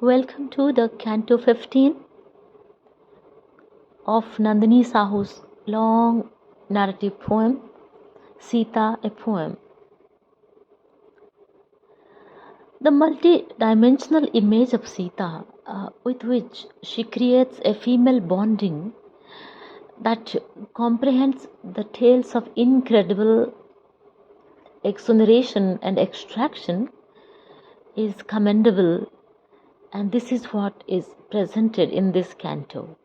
Welcome to the Canto 15 of Nandini Sahu's long narrative poem, Sita, a Poem. The multi-dimensional image of Sita, with which she creates a female bonding that comprehends the tales of incredible exoneration and extraction, is commendable, and this is what is presented in this canto.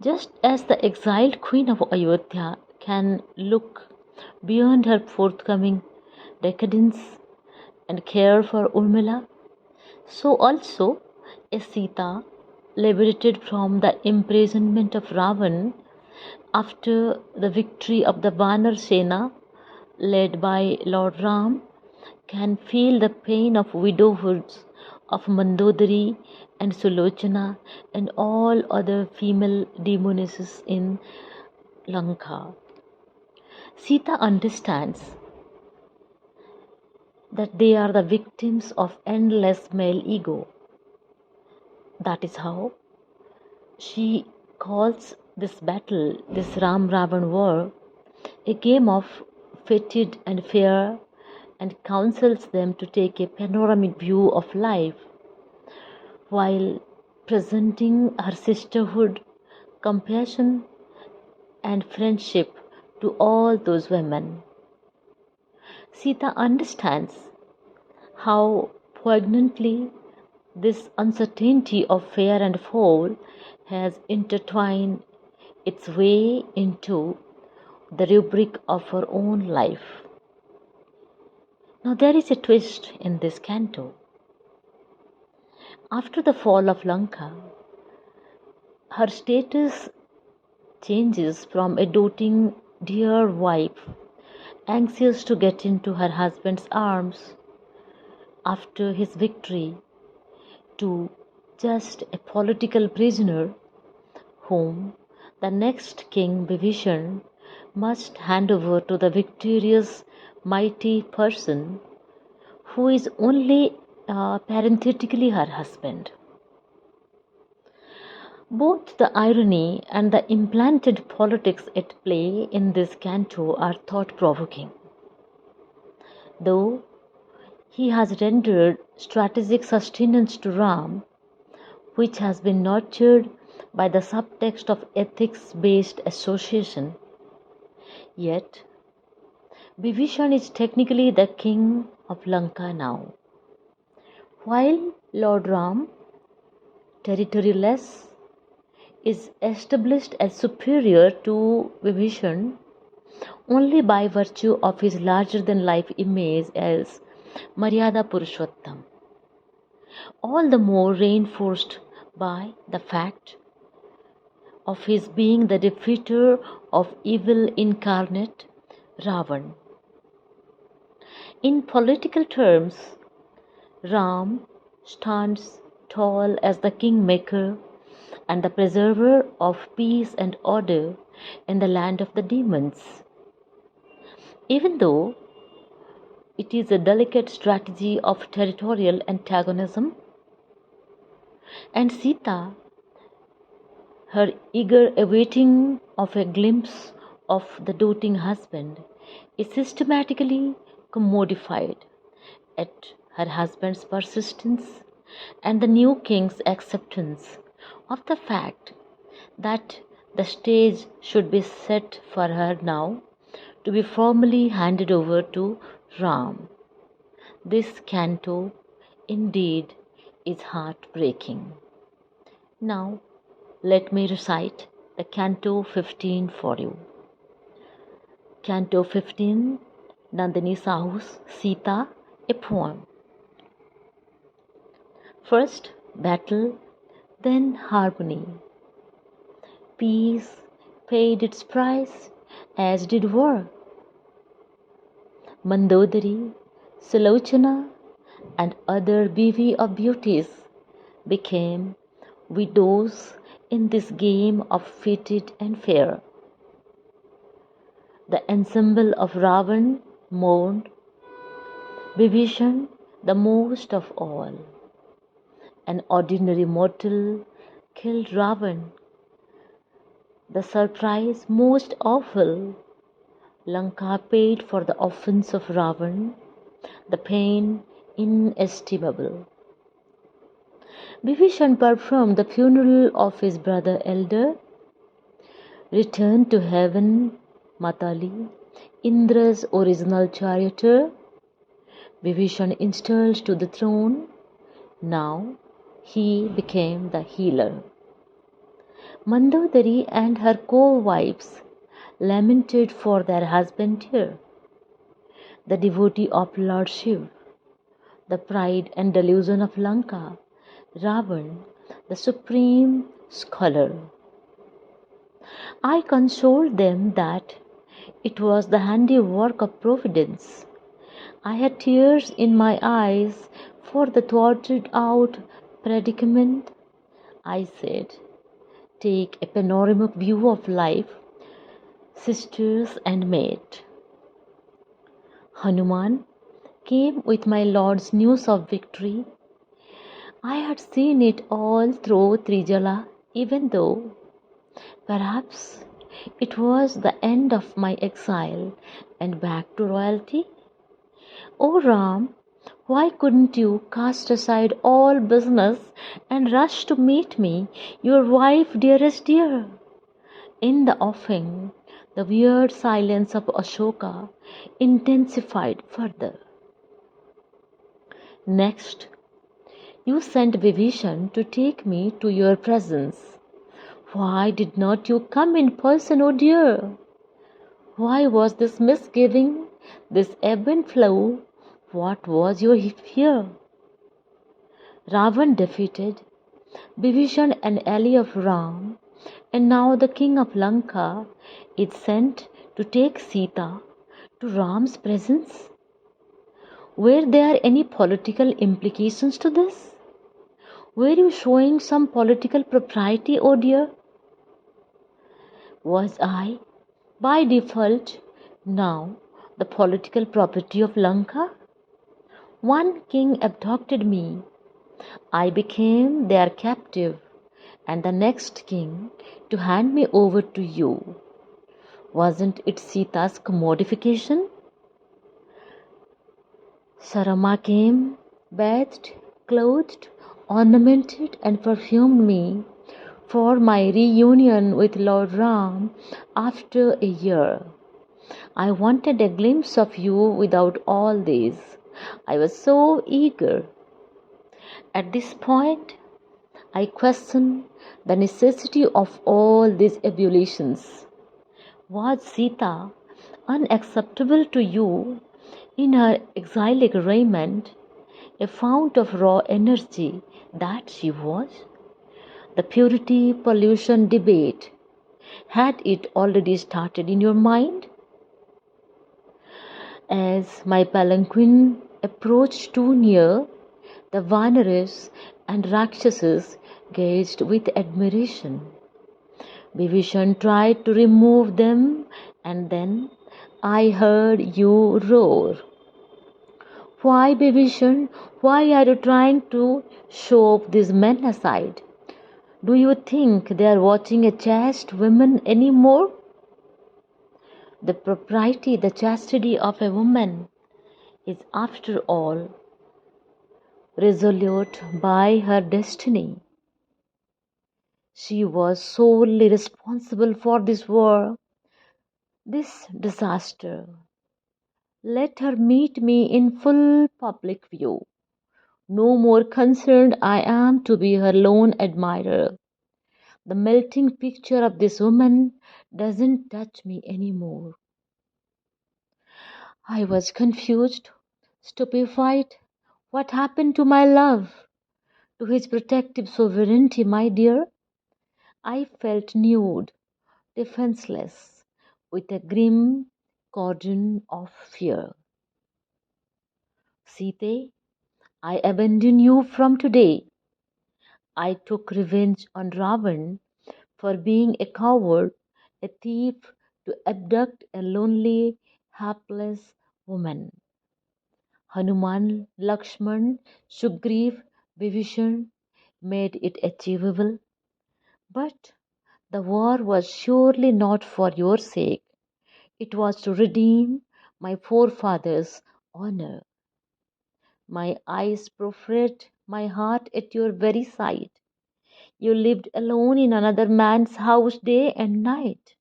Just as the exiled queen of Ayodhya can look beyond her forthcoming decadence and care for Urmila, so also a Sita liberated from the imprisonment of Ravan after the victory of the Vanar Sena led by Lord Ram can feel the pain of widowhoods of Mandodari and Sulochana and all other female demonesses in Lanka. Sita understands that they are the victims of endless male ego. That is how she calls this battle, this Ram Ravan war, a game of fated and fair, and counsels them to take a panoramic view of life while presenting her sisterhood, compassion, and friendship to all those women. Sita understands how poignantly this uncertainty of fair and foul has intertwined its way into the rubric of her own life. Now there is a twist in this canto. After the fall of Lanka, her status changes from a doting dear wife, anxious to get into her husband's arms after his victory, to just a political prisoner whom the next king Bibhishan must hand over to the victorious mighty person who is only parenthetically her husband. Both the irony and the implanted politics at play in this canto are thought-provoking. Though he has rendered strategic sustenance to Ram, which has been nurtured by the subtext of ethics-based association, yet Bibhishan is technically the king of Lanka now, while Lord Ram, territoryless, is established as superior to Vibhishan only by virtue of his larger-than-life image as Maryada Purushottam, all the more reinforced by the fact of his being the defeater of evil incarnate Ravan. In political terms, Ram stands tall as the kingmaker and the preserver of peace and order in the land of the demons. Even though it is a delicate strategy of territorial antagonism, and Sita, her eager awaiting of a glimpse of the doting husband, is systematically commodified at her husband's persistence and the new king's acceptance of the fact that the stage should be set for her now to be formally handed over to Ram. This canto indeed is heartbreaking. Now let me recite the Canto 15 for you. Canto 15, Nandini Sahu's Sita, a Poem. First battle, then harmony. Peace paid its price, as did war. Mandodari, Sulochana, and other bevy of beauties became widows in this game of fated and fair. The ensemble of Ravan mourned, Bibhishan the most of all. An ordinary mortal killed Ravan. The surprise most awful. Lanka paid for the offense of Ravan, the pain inestimable. Vibhishan performed the funeral of his brother elder, returned to heaven, Matali, Indra's original charioteer. Vibhishan installed to the throne. Now he became the healer. Mandodari and her co-wives lamented for their husband here, the devotee of Lord Shiv, the pride and delusion of Lanka, Ravan, the supreme scholar. I consoled them that it was the handiwork of Providence. I had tears in my eyes for the thwarted out predicament. I said, take a panoramic view of life, sisters and mate. Hanuman came with my lord's news of victory. I had seen it all through Trijala, even though perhaps it was the end of my exile and back to royalty. O Ram, why couldn't you cast aside all business and rush to meet me, your wife, dearest dear? In the offing, the weird silence of Ashoka intensified further. Next, you sent Vibhishan to take me to your presence. Why did not you come in person, oh dear? Why was this misgiving, this ebb and flow? What was your fear? Ravan defeated, Vibhishan an ally of Ram, and now the king of Lanka is sent to take Sita to Ram's presence. Were there any political implications to this? Were you showing some political propriety, oh dear? Was I, by default, now the political property of Lanka? One king abducted me. I became their captive, and the next king to hand me over to you. Wasn't it Sita's commodification? Sarama came, bathed, clothed, ornamented, and perfumed me for my reunion with Lord Ram after a year. I wanted a glimpse of you without all this. I was so eager. At this point, I question the necessity of all these ebullitions. Was Sita unacceptable to you in her exilic raiment, a fount of raw energy that she was? The purity pollution debate, had it already started in your mind? As my palanquin approached too near, the Vanaras and Rakshasas gazed with admiration. Vibhishan tried to remove them, and then I heard you roar. Why, Vibhishan, why are you trying to shove these men aside? Do you think they are watching a chaste woman anymore? The propriety, the chastity of a woman is, after all, resolute by her destiny. She was solely responsible for this war, this disaster. Let her meet me in full public view. No more concerned I am to be her lone admirer. The melting picture of this woman doesn't touch me anymore. I was confused, stupefied. What happened to my love? To his protective sovereignty, my dear? I felt nude, defenseless, with a grim cordon of fear. Sita, I abandon you from today. I took revenge on Ravan for being a coward, a thief, to abduct a lonely, hapless woman. Hanuman, Lakshman, Sugriv, Vibhishan, made it achievable. But the war was surely not for your sake. It was to redeem my forefathers' honor. My eyes proffered my heart at your very sight. You lived alone in another man's house day and night.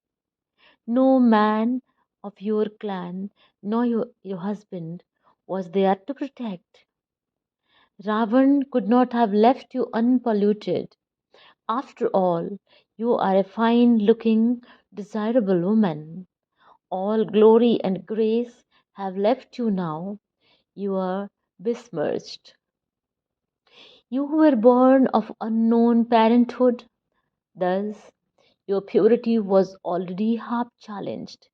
No man of your clan, nor your husband, was there to protect. Ravan could not have left you unpolluted. After all, you are a fine looking, desirable woman. All glory and grace have left you now. You are besmirched. You were born of unknown parenthood. Thus, your purity was already half challenged.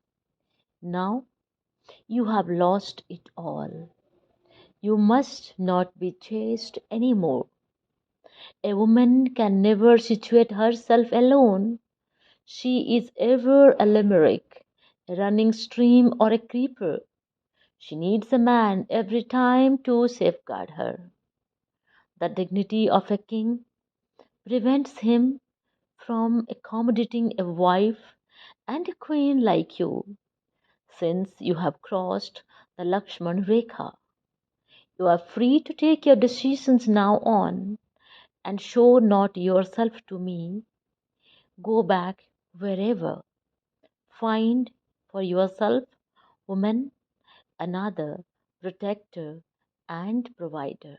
Now you have lost it all. You must not be chased any more. A woman can never situate herself alone. She is ever a limerick, a running stream, or a creeper. She needs a man every time to safeguard her. The dignity of a king prevents him from accommodating a wife and a queen like you, since you have crossed the Lakshman Rekha. You are free to take your decisions now on, and show not yourself to me. Go back wherever. Find for yourself, woman, another protector and provider.